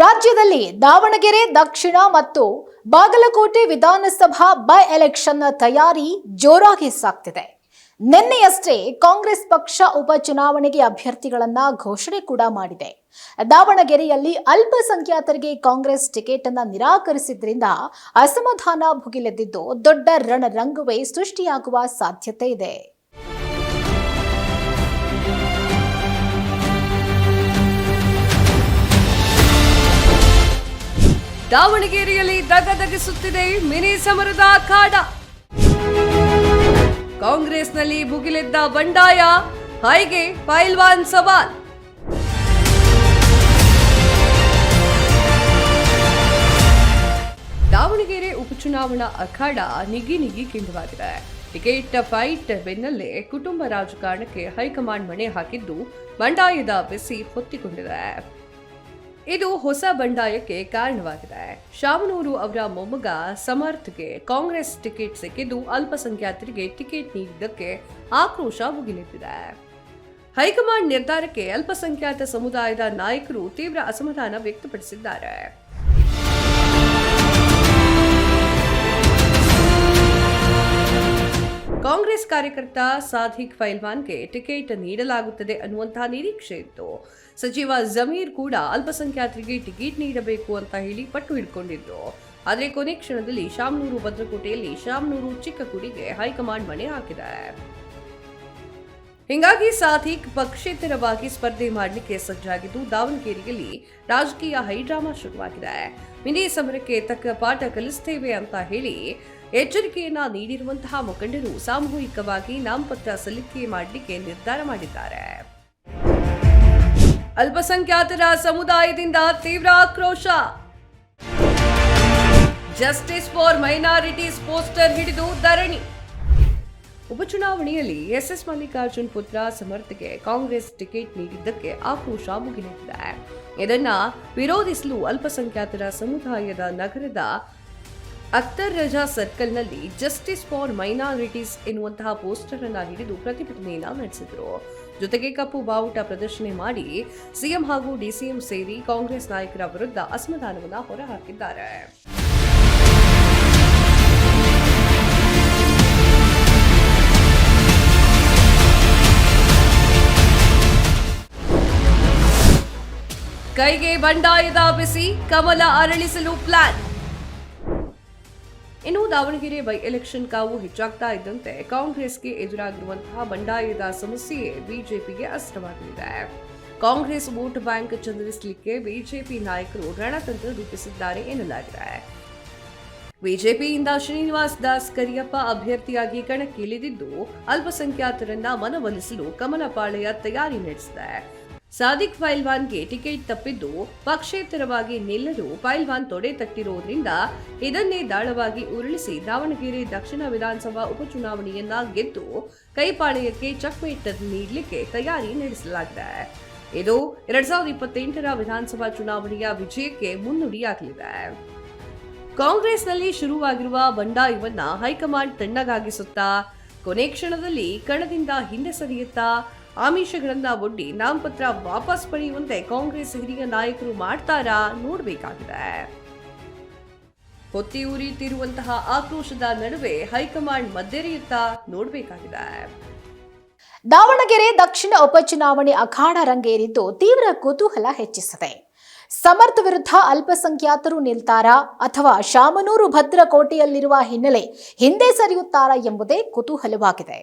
ರಾಜ್ಯದಲ್ಲಿ ದಾವಣಗೆರೆ ದಕ್ಷಿಣ ಮತ್ತು ಬಾಗಲಕೋಟೆ ವಿಧಾನಸಭಾ ಬೈ ಎಲೆಕ್ಷನ್ ತಯಾರಿ ಜೋರಾಗಿ ಸಾಗ್ತಿದೆ. ನಿನ್ನೆಯಷ್ಟೇ ಕಾಂಗ್ರೆಸ್ ಪಕ್ಷ ಉಪಚುನಾವಣೆಗೆ ಅಭ್ಯರ್ಥಿಗಳನ್ನ ಘೋಷಣೆ ಕೂಡ ಮಾಡಿದೆ. ದಾವಣಗೆರೆಯಲ್ಲಿ ಅಲ್ಪಸಂಖ್ಯಾತರಿಗೆ ಕಾಂಗ್ರೆಸ್ ಟಿಕೆಟ್ ಅನ್ನು ನಿರಾಕರಿಸಿದ್ರಿಂದ ಅಸಮಾಧಾನ ಭುಗಿಲೆದ್ದಿದ್ದು ದೊಡ್ಡ ರಣರಂಗುವೆ ಸೃಷ್ಟಿಯಾಗುವ ಸಾಧ್ಯತೆ ಇದೆ. ದಾವಣಗೆರೆಯಲ್ಲಿ ದಗದಗಿಸುತ್ತಿದೆ ಮಿನಿ ಸಮರದ ಅಖಾಡ. ಕಾಂಗ್ರೆಸ್ನಲ್ಲಿ ಭುಗಿಲೆದ್ದ ಬಂಡಾಯ, ಹೈಗೆ ಪೈಲ್ವಾನ್ ಸವಾಲ್. ದಾವಣಗೆರೆ ಉಪಚುನಾವಣಾ ಅಖಾಡ ನಿಗಿ ಕೆಂಡವಾಗಿದೆ. ಟಿಕೆಟ್ ಫೈಟ್ ಬೆನ್ನಲ್ಲೇ ಕುಟುಂಬ ರಾಜಕಾರಣಕ್ಕೆ ಹೈಕಮಾಂಡ್ ಮಣೆ ಹಾಕಿದ್ದು ಬಂಡಾಯದ ಬಿಸಿ ಹೊತ್ತಿಕೊಂಡಿದೆ. ಇದು ಹೊಸ ಬಂಡಾಯಕ್ಕೆ ಕಾರಣವಾಗಿದೆ. ಶಾಮನೂರು ಅವರ ಮೊಮ್ಮಗ ಸಮರ್ಥ್ಗೆ ಕಾಂಗ್ರೆಸ್ ಟಿಕೆಟ್ ಸಿಕ್ಕಿದ್ದು ಅಲ್ಪಸಂಖ್ಯಾತರಿಗೆ ಟಿಕೆಟ್ ನೀಡಿದ್ದಕ್ಕೆ ಆಕ್ರೋಶ ಭುಗಿಲೆದ್ದಿದೆ. ಹೈಕಮಾಂಡ್ ನಿರ್ಧಾರಕ್ಕೆ ಅಲ್ಪಸಂಖ್ಯಾತ ಸಮುದಾಯದ ನಾಯಕರು ತೀವ್ರ ಅಸಮಾಧಾನ ವ್ಯಕ್ತಪಡಿಸಿದ್ದಾರೆ. ಕಾಂಗ್ರೆಸ್ ಕಾರ್ಯಕರ್ತ ಸಾದಿಕ್ ಪೈಲ್ವಾನ್ಗೆ ಟಿಕೆಟ್ ನೀಡಲಾಗುತ್ತದೆ ಅನ್ನುವಂತಹ ನಿರೀಕ್ಷೆ ಇತ್ತು. ಸಚಿವ ಜಮೀರ್ ಕೂಡ ಅಲ್ಪಸಂಖ್ಯಾತರಿಗೆ ಟಿಕೆಟ್ ನೀಡಬೇಕು ಅಂತ ಹೇಳಿ ಪಟ್ಟು ಹಿಡ್ಕೊಂಡಿದ್ರು. ಆದರೆ ಕೊನೆ ಕ್ಷಣದಲ್ಲಿ ಶಾಮನೂರು ಭದ್ರಕೋಟೆಯಲ್ಲಿ ಶಾಮನೂರು ಚಿಕ್ಕಕುಡಿಗೆ ಹೈಕಮಾಂಡ್ ಮಣೆ ಹಾಕಿದೆ. ಹೀಗಾಗಿ ಸಾದಿಕ್ ಪಕ್ಷೇತರವಾಗಿ ಸ್ಪರ್ಧೆ ಮಾಡಲಿಕ್ಕೆ ಸಜ್ಜಾಗಿದ್ದು ದಾವಣಗೆರೆಯಲ್ಲಿ ರಾಜಕೀಯ ಹೈಡ್ರಾಮಾ ಶುರುವಾಗಿದೆ. ಮಿನಿ ಸಮರಕ್ಕೆ ತಕ್ಕ ಪಾಠ ಕಲಿಸ್ತೇವೆ ಅಂತ ಹೇಳಿ ಎಚ್ಚರಿಕೆಯನ್ನ ನೀಡಿರುವಂತಹ ಮುಖಂಡರು ಸಾಮೂಹಿಕವಾಗಿ ನಾಮಪತ್ರ ಸಲ್ಲಿಕೆ ಮಾಡಲಿಕ್ಕೆ ನಿರ್ಧಾರ ಮಾಡಿದ್ದಾರೆ. ಅಲ್ಪಸಂಖ್ಯಾತರ ಸಮುದಾಯದಿಂದ ತೀವ್ರ ಆಕ್ರೋಶ. ಜಸ್ಟಿಸ್ ಫಾರ್ ಮೈನಾರಿಟೀಸ್ ಪೋಸ್ಟರ್ ಹಿಡಿದು ಧರಣಿ. ಉಪಚುನಾವಣೆಯಲ್ಲಿ ಎಸ್ ಮಲ್ಲಿಕಾರ್ಜುನ್ ಪುತ್ರ ಸಮರ್ಥ್ಗೆ ಕಾಂಗ್ರೆಸ್ ಟಿಕೆಟ್ ನೀಡಿದ್ದಕ್ಕೆ ಆಕ್ರೋಶ ಭುಗಿಲೆದ್ದಿದೆ. ಇದನ್ನ ವಿರೋಧಿಸಲು ಅಲ್ಪಸಂಖ್ಯಾತರ ಸಮುದಾಯದ ನಗರದ ಅಖ್ತರ್ ರಜಾ ಸರ್ಕಲ್ನಲ್ಲಿ ಜಸ್ಟಿಸ್ ಫಾರ್ ಮೈನಾರಿಟೀಸ್ ಎನ್ನುವಂತಹ ಪೋಸ್ಟರ್ ಅನ್ನ ಹಿಡಿದು ಪ್ರತಿಭಟನೆಯನ್ನ ನಡೆಸಿದ್ರು. ಜೊತೆಗೆ ಕಪ್ಪು ಬಾವುಟ ಪ್ರದರ್ಶನ ಮಾಡಿ ಸಿಎಂ ಹಾಗೂ ಡಿಸಿಎಂ ಸೇರಿ ಕಾಂಗ್ರೆಸ್ ನಾಯಕರ ವಿರುದ್ಧ ಅಸಮಾಧಾನವನ್ನ ಹೊರಹಾಕಿದ್ದಾರೆ. ಕೈಗೆ ಬಂಡಾಯದ ಬಿಸಿ, ಕಮಲ ಅರಳಿಸಲು ಪ್ಲಾನ್. ಇನ್ನು ದಾವಣಗೆರೆ ಬೈ ಎಲೆಕ್ಷನ್ ಕಾವು ಹೆಚ್ಚಾಗ್ತಾ ಇದ್ದಂತೆ ಕಾಂಗ್ರೆಸ್ಗೆ ಎದುರಾಗಿರುವಂತಹ ಬಂಡಾಯದ ಸಮಸ್ಯೆ ಬಿಜೆಪಿಗೆ ಅಸ್ತ್ರವಾಗಲಿದೆ. ಕಾಂಗ್ರೆಸ್ ವೋಟ್ ಬ್ಯಾಂಕ್ ಚಂದರಿಸಲಿಕ್ಕೆ ಬಿಜೆಪಿ ನಾಯಕರು ರಣತಂತ್ರ ರೂಪಿಸಿದ್ದಾರೆ ಎನ್ನಲಾಗಿದೆ. ಬಿಜೆಪಿಯಿಂದ ಶ್ರೀನಿವಾಸ್ ದಾಸ್ ಕರಿಯಪ್ಪ ಅಭ್ಯರ್ಥಿಯಾಗಿ ಕಣಕ್ಕಿಳಿದಿದ್ದು ಅಲ್ಪಸಂಖ್ಯಾತರನ್ನ ಮನವೊಲಿಸಲು ಕಮಲ ಪಾಳೆಯ ತಯಾರಿ ನಡೆಸಿದೆ. ಸಾದಿಕ್ ಪೈಲ್ವಾನ್ಗೆ ಟಿಕೆಟ್ ತಪ್ಪಿದ್ದು ಪಕ್ಷೇತರವಾಗಿ ನಿಲ್ಲಲು ಪೈಲ್ವಾನ್ ತೊಡೆ ತಟ್ಟಿರುವುದರಿಂದ ಇದನ್ನೇ ದಾಳವಾಗಿ ಉರುಳಿಸಿ ದಾವಣಗೆರೆ ದಕ್ಷಿಣ ವಿಧಾನಸಭಾ ಉಪಚುನಾವಣೆಯನ್ನ ಗೆದ್ದು ಕೈಪಾಳ್ಯಕ್ಕೆ ಚೆಕ್ಮೇಟ್ ನೀಡಲಿಕ್ಕೆ ತಯಾರಿ ನಡೆಸಲಾಗಿದೆ. ಇದು 2028ರ ವಿಧಾನಸಭಾ ಚುನಾವಣೆಯ ವಿಜಯಕ್ಕೆ ಮುನ್ನುಡಿಯಾಗಲಿದೆ. ಕಾಂಗ್ರೆಸ್ನಲ್ಲಿ ಶುರುವಾಗಿರುವ ಬಂಡಾಯವನ್ನ ಹೈಕಮಾಂಡ್ ತಣ್ಣಗಾಗಿಸುತ್ತಾ ಕೊನೆ ಕ್ಷಣದಲ್ಲಿ ಕಣದಿಂದ ಹಿಂದೆ ಸರಿಯುತ್ತಾ ಆಮಿಷಗಳನ್ನ ಒಡ್ಡಿ ನಾಮಪತ್ರ ವಾಪಸ್ ಪಡೆಯುವಂತೆ ಕಾಂಗ್ರೆಸ್ ಹಿರಿಯ ನಾಯಕರು ಮಾಡ್ತಾರಾ ನೋಡಬೇಕಾಗಿದೆ. ಹೊತ್ತಿ ಉರಿಯುತ್ತಿರುವಂತಹ ಆಕ್ರೋಶದ ನಡುವೆ ಹೈಕಮಾಂಡ್ ಮದ್ದೆರೆಯುತ್ತಾ ನೋಡಬೇಕಾಗಿದೆ. ದಾವಣಗೆರೆ ದಕ್ಷಿಣ ಉಪಚುನಾವಣೆ ಅಖಾಡ ರಂಗೇರಿದ್ದು ತೀವ್ರ ಕುತೂಹಲ ಹೆಚ್ಚಿಸಿದೆ. ಸಮರ್ಥ್ ವಿರುದ್ಧ ಅಲ್ಪಸಂಖ್ಯಾತರು ನಿಲ್ತಾರಾ ಅಥವಾ ಶಾಮನೂರು ಭದ್ರಕೋಟೆಯಲ್ಲಿರುವ ಹಿನ್ನೆಲೆ ಹಿಂದೆ ಸರಿಯುತ್ತಾರಾ ಎಂಬುದೇ ಕುತೂಹಲವಾಗಿದೆ.